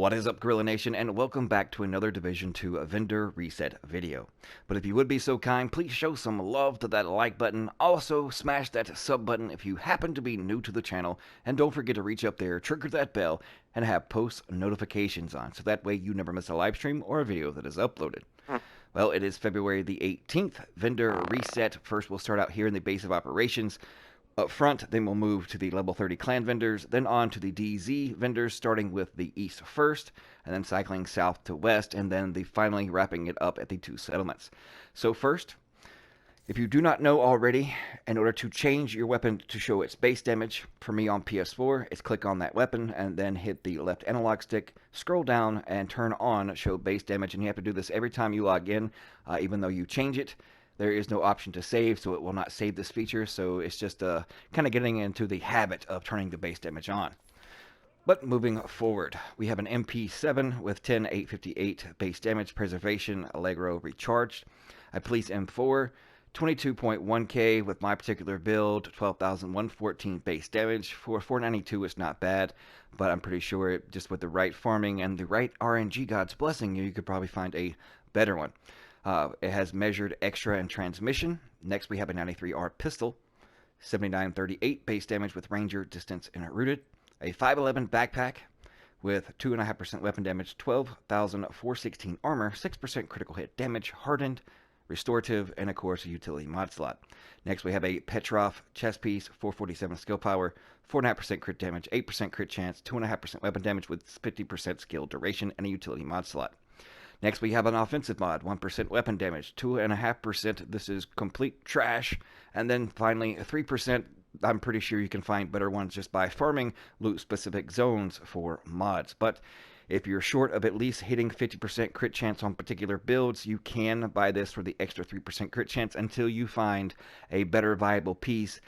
What is up, Gorilla Nation, and welcome back to another Division 2 Vendor Reset video. But if you would be so kind, please show some love to that like button. Also, smash that sub button if you happen to be new to the channel, and don't forget to reach up there, trigger that bell, and have post notifications on, so that way you never miss a live stream or a video that is uploaded. Well, it is February the 18th, Vendor Reset. First, we'll start out here in the base of operations. Up front, then we'll move to the level 30 clan vendors, then on to the DZ vendors, starting with the east first, and then cycling south to west, and then finally wrapping it up at the two settlements. So first, if you do not know already, in order to change your weapon to show its base damage, for me on PS4, it's click on that weapon and then hit the left analog stick, scroll down, and turn on show base damage, and you have to do this every time you log in, even though you change it. There is no option to save, so it will not save this feature, so it's just kind of getting into the habit of turning the base damage on. But moving forward, we have an MP7 with 10,858 base damage, preservation, Allegro recharged. I police M4, 22.1k with my particular build, 12,114 base damage. For 492, it's not bad, but I'm pretty sure just with the right farming and the right RNG gods blessing you, you could probably find a better one. It has measured extra and transmission. Next, we have a 93R pistol, 7938 base damage with ranger, distance, and rooted. A 511 backpack with 2.5% weapon damage, 12,416 armor, 6% critical hit damage, hardened, restorative, and of course a utility mod slot. Next, we have a Petrov chest piece, 447 skill power, 4.5% crit damage, 8% crit chance, 2.5% weapon damage with 50% skill duration, and a utility mod slot. Next, we have an offensive mod, 1% weapon damage, 2.5%. This is complete trash. And then finally, 3%. I'm pretty sure you can find better ones just by farming loot-specific zones for mods. But if you're short of at least hitting 50% crit chance on particular builds, you can buy this for the extra 3% crit chance until you find a better viable piece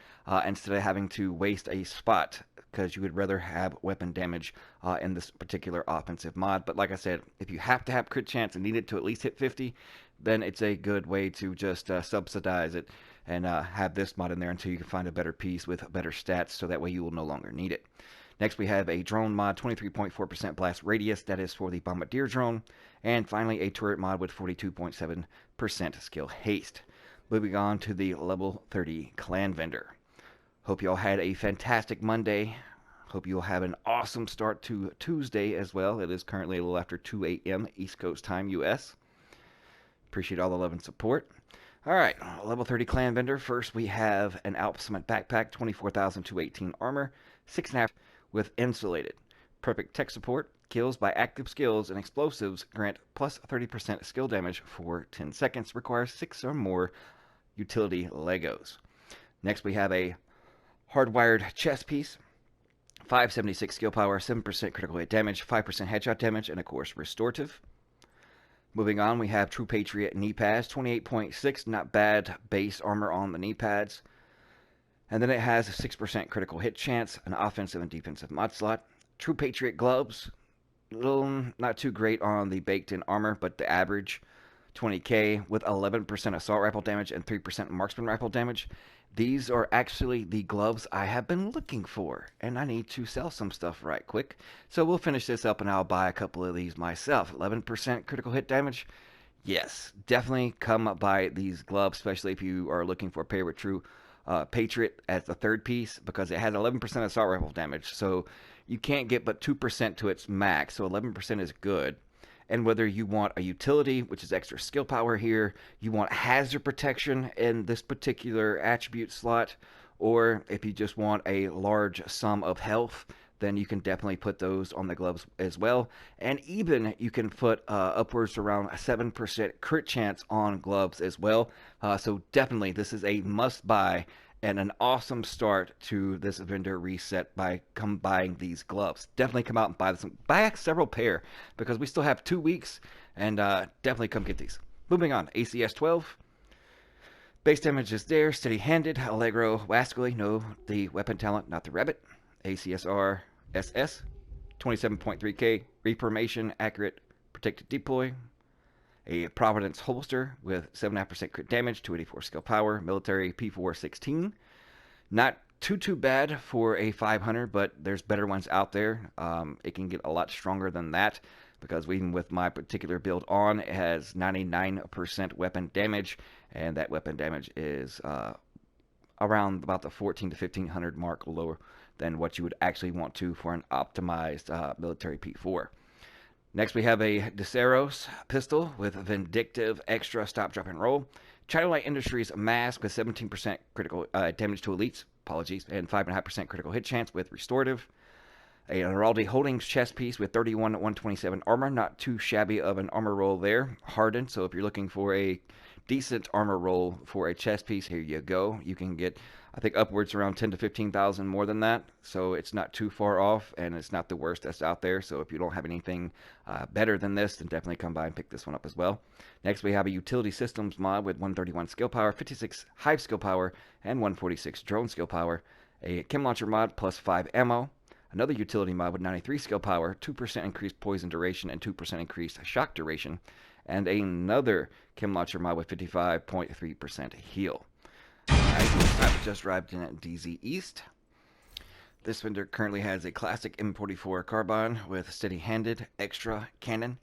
instead of having to waste a spot, because you would rather have weapon damage in this particular offensive mod. But like I said, if you have to have crit chance and need it to at least hit 50, then it's a good way to just subsidize it and have this mod in there until you can find a better piece with better stats, so that way you will no longer need it. Next, we have a drone mod, 23.4% blast radius. That is for the Bombardier drone. And finally, a turret mod with 42.7% skill haste. Moving on to the level 30 clan vendor. Hope you all had a fantastic Monday. Hope you'll have an awesome start to Tuesday as well. It is currently a little after 2 a.m. East Coast time, U.S. Appreciate all the love and support. All right, level 30 clan vendor. First, we have an Alp Summit backpack, 24,218 armor, 6.5 with insulated. Perfect tech support. Kills by active skills and explosives grant plus 30% skill damage for 10 seconds. Requires 6 or more utility Legos. Next, we have a hardwired chest piece, 576 skill power, 7% critical hit damage, 5% headshot damage, and of course restorative. Moving on, we have True Patriot knee pads, 28.6, not bad base armor on the knee pads. And then it has a 6% critical hit chance, an offensive and defensive mod slot. True Patriot gloves, not too great on the baked in armor, but the average 20k with 11% assault rifle damage and 3% marksman rifle damage. These are actually the gloves I have been looking for, and I need to sell some stuff right quick. So we'll finish this up and I'll buy a couple of these myself. 11% critical hit damage. Yes, definitely come buy these gloves, especially if you are looking for a pair with True Patriot as the third piece, because it has 11% assault rifle damage. So you can't get but 2% to its max, so 11% is good. And whether you want a utility, which is extra skill power here, you want hazard protection in this particular attribute slot, or if you just want a large sum of health, then you can definitely put those on the gloves as well. And even you can put upwards around a 7% crit chance on gloves as well. So definitely this is a must buy and an awesome start to this vendor reset by buying these gloves. Definitely come out and buy some. Buy several pair, because we still have 2 weeks, and definitely come get these. Moving on, ACS 12. Base damage is there, steady-handed, Allegro, Wascally, no, the weapon talent, not the rabbit. ACSR SS, 27.3k, reformation, accurate, protected deploy. A Providence holster with 7.5% crit damage, 284 skill power, military P416. Not too bad for a 500, but there's better ones out there. It can get a lot stronger than that because even with my particular build on, it has 99% weapon damage, and that weapon damage is around about the 14 to 1500 mark lower than what you would actually want to for an optimized military P4. Next, we have a Deseros pistol with Vindictive Extra Stop, Drop, and Roll. China Light Industries mask with 17% critical damage to elites, apologies, and 5.5% critical hit chance with Restorative. A Araldi Holdings chest piece with 31 127 armor, not too shabby of an armor roll there. Hardened, so if you're looking for a decent armor roll for a chest piece, here you go. You can get, I think, upwards around 10 to 15,000 more than that, so it's not too far off, and it's not the worst that's out there. So if you don't have anything better than this, then definitely come by and pick this one up as well. Next, we have a Utility Systems mod with 131 skill power, 56 hive skill power, and 146 drone skill power. A Chem Launcher mod plus 5 ammo. Another utility mod with 93 skill power, 2% increased poison duration, and 2% increased shock duration. And another Chem Launcher mod with 55.3% heal. I've just arrived in at DZ East. This vendor currently has a classic M44 carbine with steady-handed extra cannon,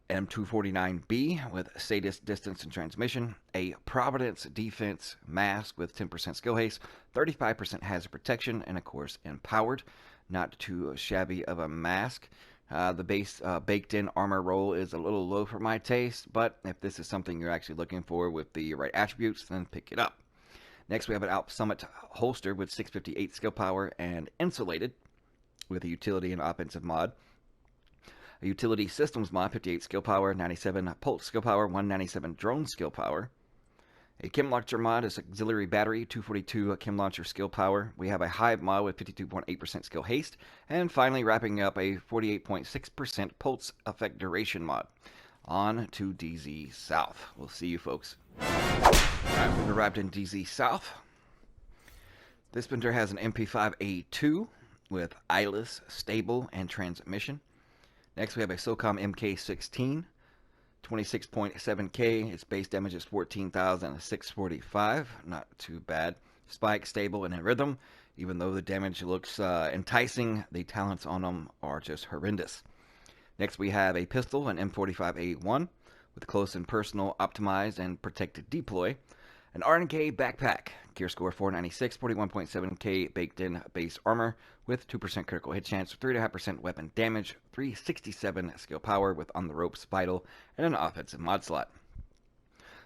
M249B with Sadist distance and transmission, a Providence defense mask with 10% skill haste, 35% hazard protection, and of course empowered. Not too shabby of a mask. The base baked-in armor roll is a little low for my taste, but if this is something you're actually looking for with the right attributes, then pick it up. Next, we have an Alp Summit holster with 658 skill power and insulated with a utility and offensive mod. A utility systems mod, 58 skill power, 97 pulse skill power, 197 drone skill power. A Chem Launcher mod is auxiliary battery, 242 Chem Launcher skill power. We have a Hive mod with 52.8% skill haste. And finally, wrapping up a 48.6% pulse effect duration mod. On to DZ South. We'll see you folks. Alright, we've arrived in DZ South. This vendor has an MP5A2 with eyeless, stable, and transmission. Next, we have a SOCOM MK16. 26.7k. Its base damage is 14,645. Not too bad. Spike, stable, and in rhythm. Even though the damage looks enticing, the talents on them are just horrendous. Next, we have a pistol, an M45A1, with close and personal, optimized, and protected deploy. An R&K backpack, gear score 496, 41.7k baked-in base armor, with 2% critical hit chance, 3.5% weapon damage, 367 skill power with on the ropes vital, and an offensive mod slot.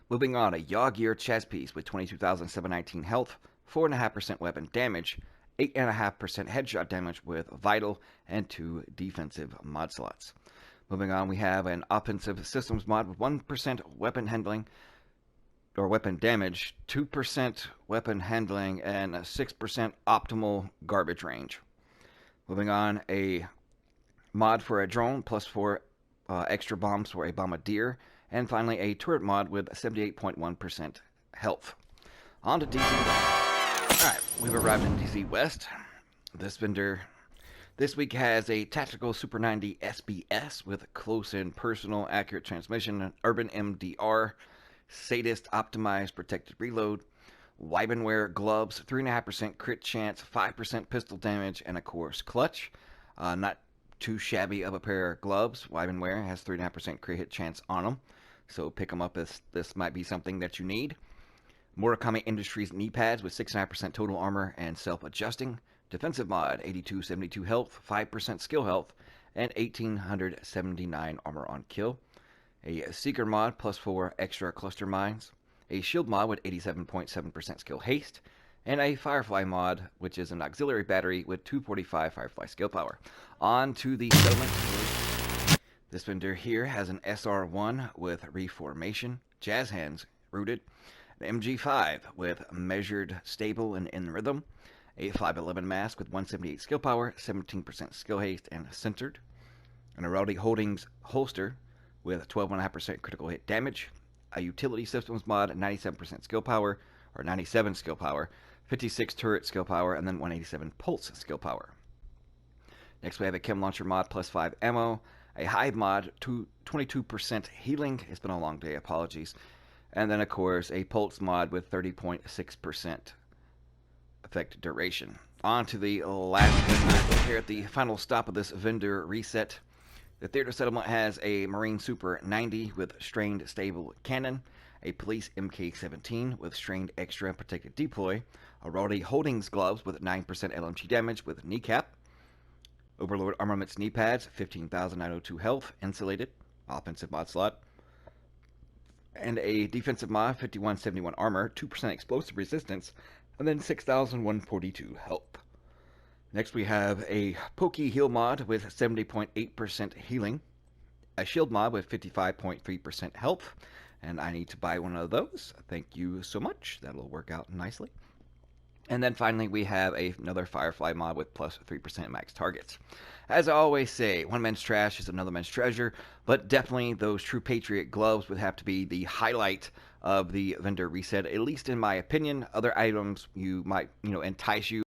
Moving on, a Yaw Gear chest piece with 22,719 health, 4.5% weapon damage, 8.5% headshot damage with vital, and 2 defensive mod slots. Moving on, we have an offensive systems mod with 1% weapon handling, or weapon damage, 2% weapon handling, and 6% optimal garbage range. Moving on, a mod for a drone, plus 4 extra bombs for a bombardier, and finally a turret mod with 78.1% health. On to DZ West. Alright, we've arrived in DZ West. This vendor this week has a Tactical Super 90 SBS with close and personal accurate transmission, an Urban MDR, Sadist optimized protected reload, Weibenware gloves, 3.5% crit chance, 5% pistol damage, and of course clutch. Not too shabby of a pair of gloves. Weibenware has 3.5% crit hit chance on them, so pick them up if this might be something that you need. Murakami Industries knee pads with 6.5% total armor and self-adjusting. Defensive mod, 8272 health, 5% skill health, and 1879 armor on kill. A Seeker mod, plus 4 extra cluster mines. A Shield mod with 87.7% skill haste. And a Firefly mod, which is an auxiliary battery with 245 Firefly skill power. On to the settlement. This vendor here has an SR1 with Reformation, Jazz Hands rooted, an MG5 with Measured, Stable, and In Rhythm, a 511 mask with 178 skill power, 17% skill haste, and centered, an Araldi Holdings holster with 12.5% critical hit damage, a utility systems mod, 97% skill power, or 97 skill power, 56 turret skill power, and then 187 pulse skill power. Next we have a Chem Launcher mod plus 5 ammo, a Hive mod, 22% healing, it's been a long day, apologies, and then of course a Pulse mod with 30.6% effect duration. On to the last one here at the final stop of this vendor reset. The Theater Settlement has a Marine Super 90 with strained stable cannon, a Police MK17 with strained extra protected deploy, a Rowdy Holdings gloves with 9% LMG damage with kneecap, Overlord Armaments knee pads, 15,902 health, insulated, offensive mod slot, and a defensive mod, 5171 armor, 2% explosive resistance, and then 6,142 health. Next we have a Pokey Heal mod with 70.8% healing, a Shield mod with 55.3% health, and I need to buy one of those. Thank you so much. That'll work out nicely. And then finally we have another Firefly mod with plus 3% max targets. As I always say, one man's trash is another man's treasure, but definitely those True Patriot gloves would have to be the highlight of the vendor reset, at least in my opinion. Other items you might, entice you